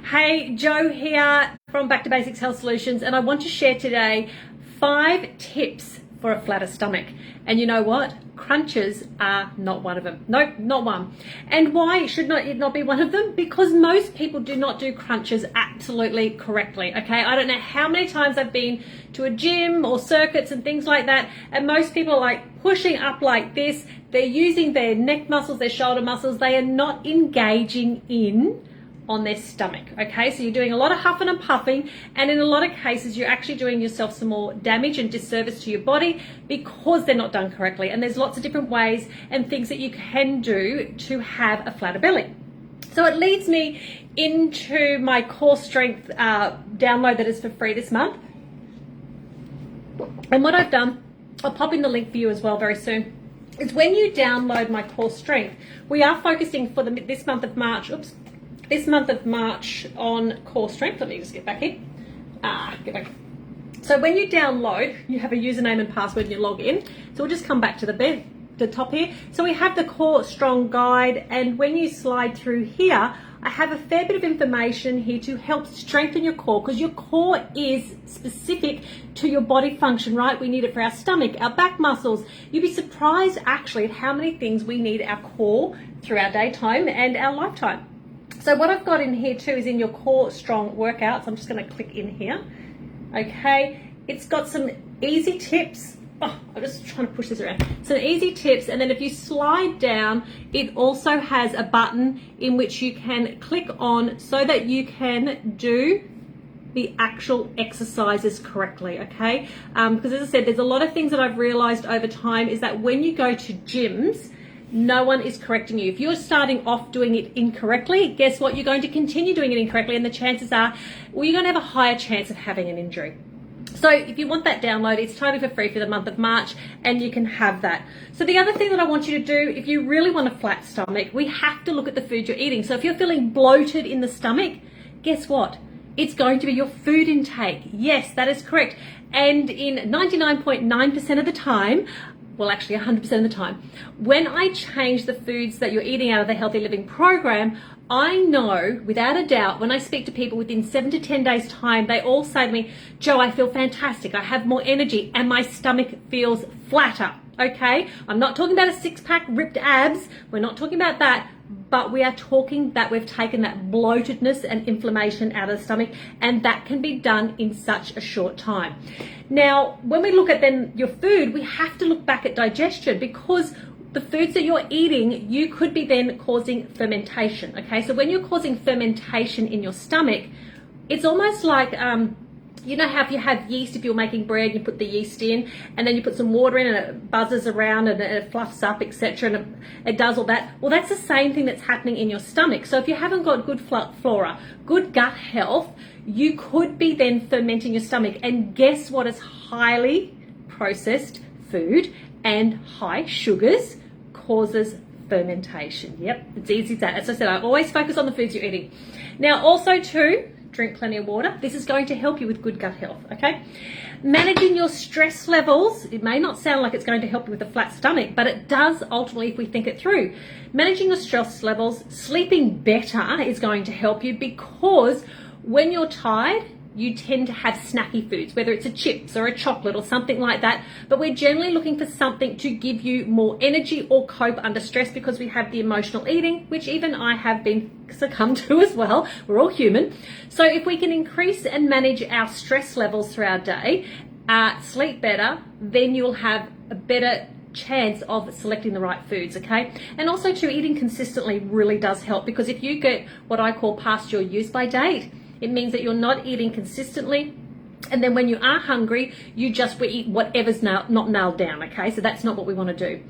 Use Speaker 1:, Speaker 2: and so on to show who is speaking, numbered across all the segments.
Speaker 1: Hey, Joe here from Back to Basics Health Solutions, and I want to share today 5 tips for a flatter stomach. And you know what? Crunches are not one of them. Nope, not one. And why should it not be one of them? Because most people do not do crunches absolutely correctly, okay? I don't know how many times I've been to a gym or circuits and things like that, and most people are like pushing up like this. They're using their neck muscles, their shoulder muscles. They are not engaging in on their stomach, okay? So you're doing a lot of huffing and puffing, and in a lot of cases you're actually doing yourself some more damage and disservice to your body because they're not done correctly. And there's lots of different ways and things that you can do to have a flatter belly. So it leads me into my core strength download that is for free this month. And what I've done, I'll pop in the link for you as well very soon, is when you download my core strength, we are focusing for this month of March, on core strength. Let me just get back in. Get back. So when you download, you have a username and password and you log in. So we'll just come back to the top here. So we have the core strong guide, and when you slide through here, I have a fair bit of information here to help strengthen your core, because your core is specific to your body function, right? We need it for our stomach, our back muscles. You'd be surprised actually at how many things we need our core through our daytime and our lifetime. So what I've got in here too is in your core strong workouts. I'm just going to click in here. Okay, it's got some easy tips. Oh, I'm just trying to push this around. Some easy tips, and then if you slide down, it also has a button in which you can click on so that you can do the actual exercises correctly, okay? Because as I said, there's a lot of things that I've realized over time is that when you go to gyms, no one is correcting you. If you're starting off doing it incorrectly, guess what? You're going to continue doing it incorrectly, and the chances are, well, you're going to have a higher chance of having an injury. So if you want that download, it's totally for free for the month of March, and you can have that. So the other thing that I want you to do, if you really want a flat stomach, we have to look at the food you're eating. So if you're feeling bloated in the stomach, guess what? It's going to be your food intake. Yes, that is correct. And in 99.9% of the time, well, actually 100% of the time, when I change the foods that you're eating out of the Healthy Living program, I know without a doubt when I speak to people within 7 to 10 days time, they all say to me, Joe, I feel fantastic. I have more energy and my stomach feels flatter. Okay, I'm not talking about a 6-pack ripped abs. We're not talking about that. But we are talking that we've taken that bloatedness and inflammation out of the stomach, and that can be done in such a short time. Now, when we look at then your food, we have to look back at digestion, because the foods that you're eating, you could be then causing fermentation, okay? So when you're causing fermentation in your stomach, it's almost like, you know how if you have yeast, if you're making bread, you put the yeast in and then you put some water in and it buzzes around and it fluffs up, etc. and it does all that. Well, that's the same thing that's happening in your stomach. So if you haven't got good flora, good gut health, you could be then fermenting your stomach. And guess what is highly processed food and high sugars causes fermentation. Yep, it's easy as that. As I said, I always focus on the foods you're eating. Now, also too, drink plenty of water. This is going to help you with good gut health, okay? Managing your stress levels. It may not sound like it's going to help you with a flat stomach, but it does ultimately if we think it through. Managing your stress levels, sleeping better is going to help you, because when you're tired, you tend to have snacky foods, whether it's a chips or a chocolate or something like that. But we're generally looking for something to give you more energy or cope under stress, because we have the emotional eating, which even I have been succumbed to as well. We're all human. So if we can increase and manage our stress levels through our day, sleep better, then you'll have a better chance of selecting the right foods, okay? And also too, eating consistently really does help, because if you get what I call past your use by date, it means that you're not eating consistently, and then when you are hungry, you just eat whatever's not nailed down, okay? So that's not what we want to do.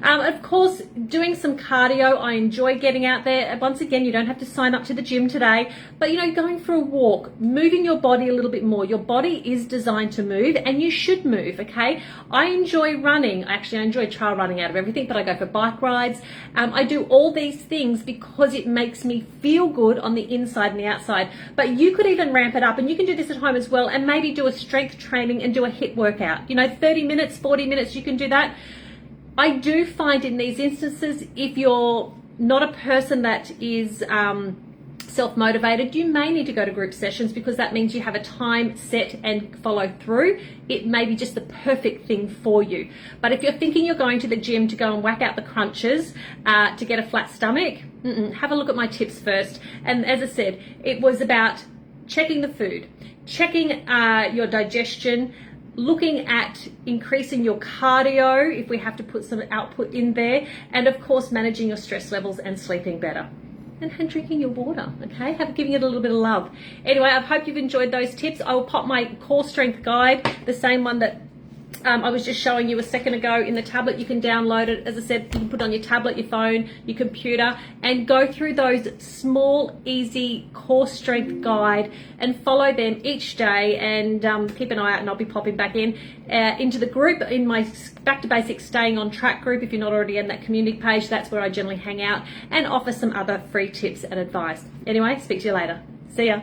Speaker 1: Of course, doing some cardio. I enjoy getting out there. Once again, you don't have to sign up to the gym today, but you know, going for a walk, moving your body a little bit more. Your body is designed to move, and you should move, okay? I enjoy running. Actually, I enjoy trail running out of everything, but I go for bike rides. I do all these things because it makes me feel good on the inside and the outside. But you could even ramp it up, and you can do this at home as well, and maybe do a strength training and do a HIIT workout. You know, 30 minutes, 40 minutes, you can do that. I do find in these instances, if you're not a person that is self-motivated, you may need to go to group sessions because that means you have a time set and follow through. It may be just the perfect thing for you. But if you're thinking you're going to the gym to go and whack out the crunches to get a flat stomach, have a look at my tips first. And as I said, it was about checking the food, checking your digestion, looking at increasing your cardio if we have to put some output in there, and of course managing your stress levels and sleeping better. And drinking your water, okay? Giving it a little bit of love. Anyway, I hope you've enjoyed those tips. I will pop my core strength guide, the same one that I was just showing you a second ago in the tablet. You can download it. As I said, you can put it on your tablet, your phone, your computer, and go through those small, easy core strength guide and follow them each day, and keep an eye out, and I'll be popping back into the group, in my Back to Basics Staying on Track group. If you're not already in that community page, that's where I generally hang out and offer some other free tips and advice. Anyway, speak to you later. See ya.